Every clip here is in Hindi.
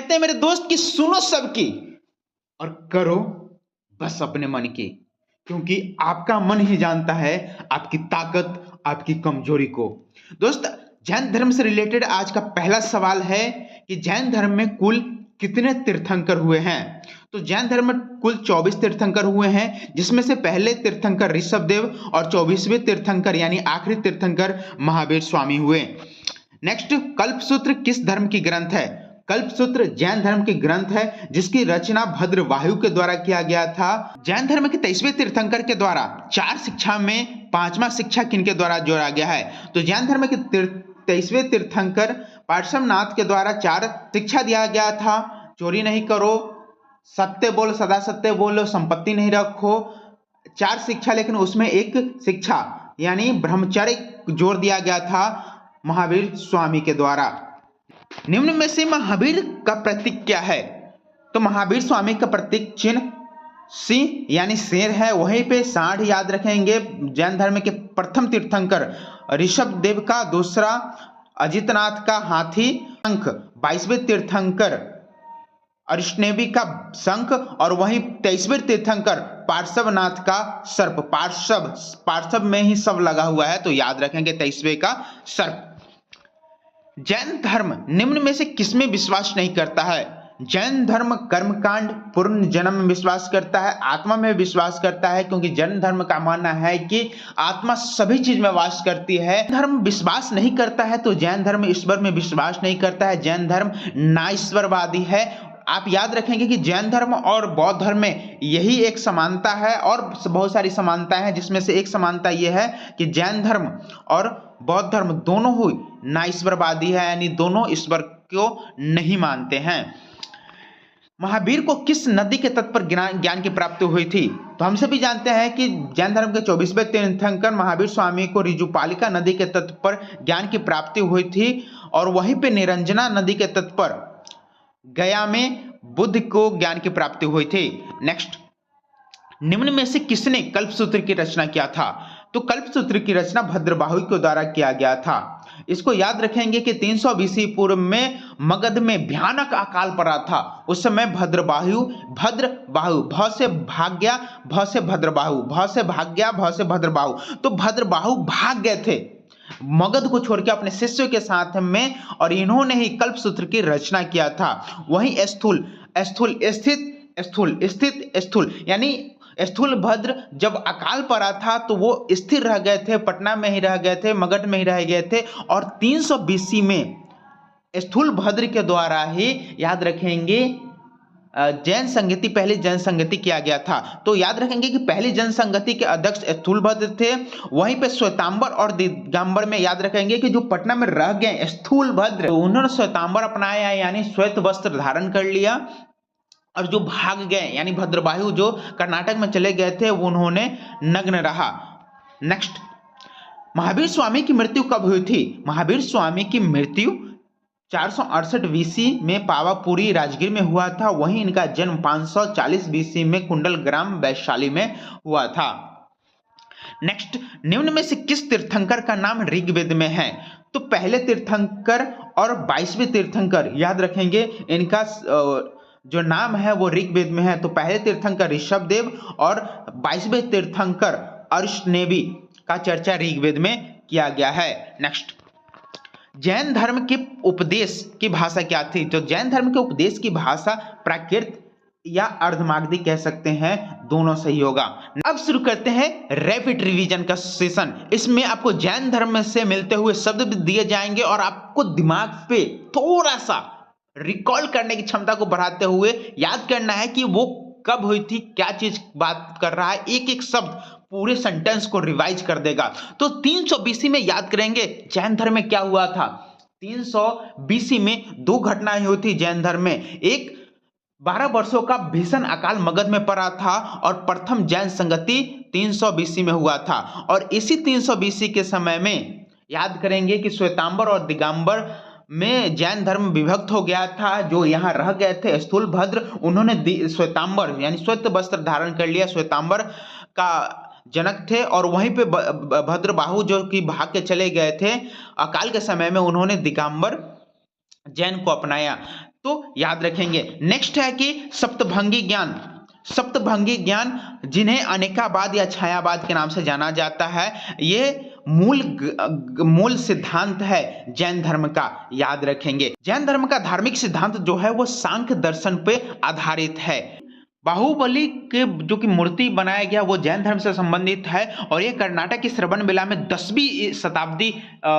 कहते हैं मेरे दोस्त कि सुनो सबकी और करो बस अपने मन की, क्योंकि आपका मन ही जानता है आपकी ताकत, आपकी कमजोरी को। दोस्त, जैन धर्म से रिलेटेड आज का पहला सवाल है कि जैन धर्म में कुल कितने तीर्थंकर हुए हैं? तो जैन धर्म में कुल 24 तीर्थंकर हुए हैं, जिसमें से पहले तीर्थंकर ऋषभदेव और 24वें तीर्थंकर यानी आखिरी तीर्थंकर महावीर स्वामी हुए। नेक्स्ट, कल्पसूत्र किस धर्म की ग्रंथ है? कल्पसूत्र जैन धर्म की ग्रंथ है, जिसकी रचना भद्रवायु के द्वारा किया गया था। जैन धर्म के 23वें तीर्थंकर के द्वारा 4 शिक्षा में 5वां शिक्षा किनके द्वारा जोड़ा गया है? तो जैन धर्म के 23वें तीर्थंकर पार्श्वनाथ के द्वारा 4 शिक्षा दिया गया था। चोरी नहीं करो, सत्य बोलो, सदा सत्य बोलो, संपत्ति नहीं रखो, 4 शिक्षा, लेकिन उसमें एक शिक्षा यानी ब्रह्मचर्य जोड़ दिया गया था महावीर स्वामी के द्वारा। निम्न में से महावीर का प्रतीक क्या है? तो महावीर स्वामी का प्रतीक चिन्ह सिंह यानी शेर है। वहीं पे सांड याद रखेंगे। जैन धर्म के प्रथम तीर्थंकर ऋषभदेव का, दूसरा अजितनाथ का हाथी, शंख 22वें तीर्थंकर अरिष्णेवी का शंख, और वहीं 23वें तीर्थंकर पार्श्वनाथ का सर्प। पार्श्व में ही सब लगा हुआ है, तो याद रखेंगे 23वें का सर्प। जैन धर्म निम्न में से किसमें विश्वास नहीं करता है? जैन धर्म कर्मकांड, पूर्ण जन्म में विश्वास करता है, आत्मा में विश्वास करता है, क्योंककि जैन धर्म का मानना है कि आत्मा सभी चीज में वास करती है। धर्म विश्वास नहीं करता है तो जैन धर्म ईश्वर में विश्वास नहीं करता है। जैन धर्म ना ईश्वरवादी है। आप याद रखेंगे कि जैन धर्म और बौद्ध धर्म में यही एक समानता है, और बहुत सारी समानताएं हैं, जिसमें से एक समानता यह है कि जैन धर्म और बौद्ध धर्म दोनों ही ना ईश्वरवादी है, यानी दोनों ईश्वर को नहीं मानते हैं। महावीर को किस नदी के तट पर ज्ञान की प्राप्ति हुई थी? तो हम सभी जानते हैं कि जैन धर्म के 24वें तीर्थंकर महावीर स्वामी को ऋजुपालिका नदी के तट पर ज्ञान की प्राप्ति हुई थी, और वहीं पे निरंजना नदी के तट पर गया में बुद्ध को ज्ञान की प्राप्ति हुई थी। नेक्स्ट, निम्न में से किसने कल्पसूत्र की रचना किया था? तो कल्पसूत्र की रचना भद्रबाहु के द्वारा किया गया था। इसको याद रखेंगे कि 300 बीसी पूर्व में मगध में भयानक अकाल पड़ा था। उस समय भद्रबाहु भ से भाग गया, भ से भद्रबाहु, भ से भाग गया, भ से भद्रबाहु, तो भद्रबाहु भाग गए थे मगध को छोड़ के अपने शिष्यों के साथ में, और इन्होंने ही कल्पसूत्र की रचना किया था। वहीं स्थूल यानी स्थूल भद्र जब अकाल पड़ा था तो वो स्थिर रह गए थे, पटना में ही रह गए थे, मगध में ही रह गए थे, और 300 बीसी में स्थूल भद्र के द्वारा ही याद रखेंगे जैन संगति, पहली जैन संगति किया गया था। तो याद रखेंगे कि पहली जैन संगति के अध्यक्ष स्थूलभद्र थे। वहीं पे श्वेतांबर और दिगंबर में याद रखेंगे कि जो पटना में रह गए स्थूलभद्र, तो उन्होंने श्वेतांबर अपनाया यानी श्वेत वस्त्र धारण कर लिया, और जो भाग गए यानी भद्रबाहु जो कर्नाटक में चले गए थे उन्होंने नग्न रहा। नेक्स्ट, महावीर स्वामी की मृत्यु कब हुई थी? महावीर स्वामी की मृत्यु 468 बीसी में पावापुरी राजगीर में हुआ था। वहीं इनका जन्म 540 बीसी में कुंडलग्राम वैशाली में हुआ था। नेक्स्ट, निम्न में से किस तीर्थंकर का नाम ऋग्वेद में है? तो पहले तीर्थंकर और 22वें तीर्थंकर याद रखेंगे, इनका जो नाम है वो ऋग्वेद में है। तो पहले तीर्थंकर ऋषभदेव और 22वें तीर्थंकर अरिष्णेवी का चर्चा ऋग्वेद में किया गया है। नेक्स्ट, जैन धर्म के उपदेश की भाषा क्या थी? तो जैन धर्म के उपदेश की भाषा प्राकृत या अर्धमागधी कह सकते हैं, दोनों सही होगा। अब शुरू करते हैं रैपिड रिवीजन का सेशन। इसमें आपको जैन धर्म से मिलते हुए शब्द भी दिए जाएंगे, और आपको दिमाग पे थोड़ा सा रिकॉल करने की क्षमता को बढ़ाते हुए याद करना है कि वो कब हुई थी, क्या चीज बात कर रहा है। एक एक शब्द पूरे सेंटेंस को रिवाइज कर देगा। तो 300 बीसी में याद करेंगे जैन धर्म में क्या हुआ था। 300 बीसी में 2 घटनाएं हुई थी जैन धर्म में। एक 12 वर्षों का भीषण अकाल मगध में पड़ा था, और प्रथम जैन संगति 300 बीसी में हुआ था। और इसी 300 बीसी के समय में याद करेंगे कि श्वेतांबर और दिगंबर में जैन धर्म विभक्त हो गया था। जो यहाँ रह गए थे स्थूलभद्र, उन्होंने श्वेतांबर यानी श्वेत वस्त्र धारण कर लिया, श्वेतांबर का जनक थे। और वहीं पे भद्रबाहु जो कि भाग के चले गए थे अकाल के समय में, उन्होंने दिगंबर जैन को अपनाया। तो याद रखेंगे। नेक्स्ट है कि सप्तभंगी ज्ञान। सप्तभंगी ज्ञान जिन्हें अनेकावाद या छायावाद के नाम से जाना जाता है, ये मूल सिद्धांत है जैन धर्म का, याद रखेंगे। जैन धर्म का धार्मिक सिद्धांत जो है वो सांख्य दर्शन पे आधारित है। बाहुबली के जो कि मूर्ति बनाया गया वो जैन धर्म से संबंधित है और ये कर्नाटक की श्रवणबेला में 10वीं शताब्दी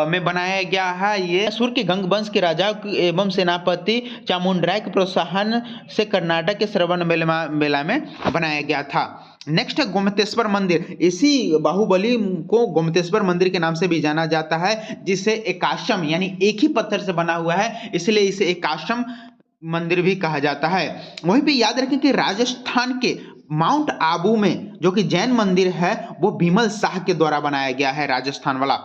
में बनाया गया है। ये मैसूर के गंग वंश के राजा एवं सेनापति चामुंडराय के प्रोत्साहन से कर्नाटक के श्रवणबेला में बनाया गया था। नेक्स्ट है गोमतेश्वर मंदिर। इसी बाहुबली को गोमतेश्वर मंदिर के नाम से भी जाना जाता है, जिसे एकाश्म यानी एक ही पत्थर से बना हुआ है, इसलिए इसे एकाश्म मंदिर भी कहा जाता है। वहीं पे याद रखें कि राजस्थान के माउंट आबू में जो कि जैन मंदिर है वो बिमल शाह के द्वारा बनाया गया है, राजस्थान वाला।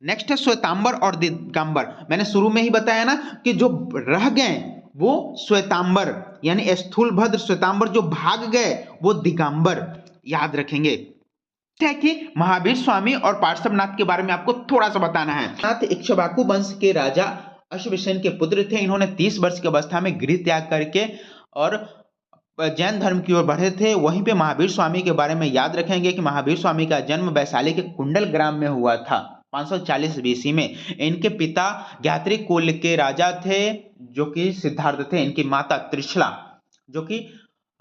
नेक्स्ट है श्वेतांबर और दिगंबर। मैंने शुरू में ही बताया ना कि जो रह गए वो श्वेतांबर यानी स्थूलभद्र, श्वेतांबर जो भाग गए वो दिगंबर, याद रखेंगे। है कि महावीर स्वामी और पार्श्वनाथ के बारे में आपको थोड़ा सा बताना है। नाथ इक्ष्वाकु वंश के राजा अश्वसेन के पुत्र थे। इन्होंने 30 वर्ष की अवस्था में गृह त्याग करके और जैन धर्म की ओर बढ़े थे। वहीं पे महावीर स्वामी के बारे में याद रखेंगे कि महावीर स्वामी का जन्म वैशाली के कुंडल ग्राम में हुआ था 540 बीसी में। इनके पिता ज्ञात्री कुल के राजा थे जो कि सिद्धार्थ थे। इनकी माता त्रिशला जो कि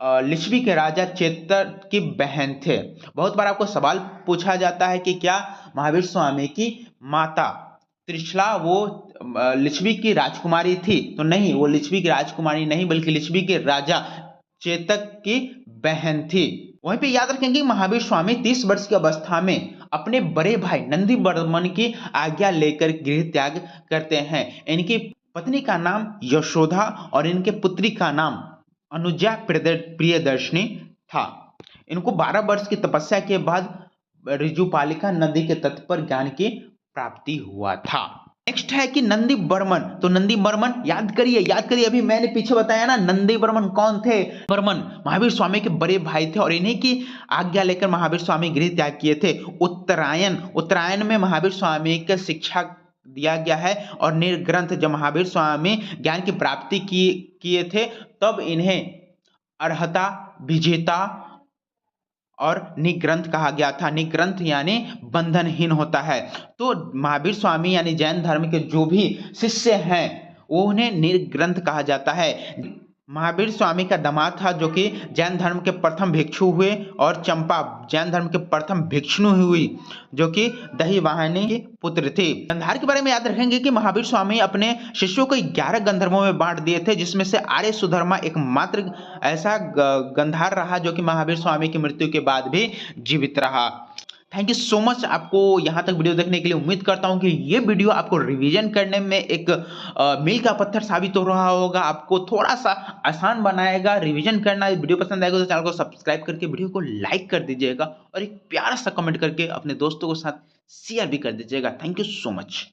लिच्छवी के राजा चेतर की बहन थे। बहुत बार आपको सवाल पूछा जाता है कि क्या महावीर स्वामी की माता त्रिशला वो लिच्छवी की राजकुमारी थी? तो नहीं, वो लिच्छवी की राजकुमारी नहीं बल्कि लिच्छवी के राजा चेतक की बहन थी। वहीं पे याद रखेंगे महावीर स्वामी 30 वर्ष की अवस्था में अपने बड़े भाई नंदी वर्मन की आज्ञा लेकर गृह त्याग करते हैं। इनकी पत्नी का नाम यशोदा और इनके पुत्री का नाम अनुजा प्रियदर्शनी था। इनको 12 वर्ष की तपस्या के बाद ऋजुपालिका नदी के तट पर ज्ञान की प्राप्ति हुआ था। नेक्स्ट है कि नंदी वर्मन। तो नंदी वर्मन याद करिए, अभी मैंने पीछे बताया ना नंदी वर्मन कौन थे। वर्मन महावीर स्वामी के बड़े भाई थे और इन्हीं की आज्ञा लेकर महावीर स्वामी गृह त्याग किए थे। उत्तरायण में महावीर स्वामी की शिक्षा दिया गया है और निर्ग्रंथ जब महावीर स्वामी ज्ञान की प्राप्ति किए थे तब इन्हें अर्हता, विजेता और निग्रंथ कहा गया था। निग्रंथ यानी बंधनहीन होता है। तो महावीर स्वामी यानी जैन धर्म के जो भी शिष्य हैं वो उन्हें निर्ग्रंथ कहा जाता है। महावीर स्वामी का दामाद था जो कि जैन धर्म के प्रथम भिक्षु हुए और चंपा जैन धर्म के प्रथम भिक्षुणी हुई जो कि दहीवाहिनी के पुत्र थे। गंधार के बारे में याद रखेंगे कि महावीर स्वामी अपने शिष्यों को 11 गंधर्वों में बांट दिए थे, जिसमें से आर्य सुधर्मा एकमात्र ऐसा गंधार रहा जो कि महावीर स्वामी की मृत्यु के बाद भी जीवित रहा। थैंक यू सो मच आपको यहाँ तक वीडियो देखने के लिए। उम्मीद करता हूँ कि ये वीडियो आपको रिवीजन करने में एक मील का पत्थर साबित हो रहा होगा, आपको थोड़ा सा आसान बनाएगा रिवीजन करना। वीडियो पसंद आएगा तो चैनल को सब्सक्राइब करके वीडियो को लाइक कर दीजिएगा और एक प्यारा सा कमेंट करके अपने दोस्तों के साथ शेयर भी कर दीजिएगा। Thank you so much.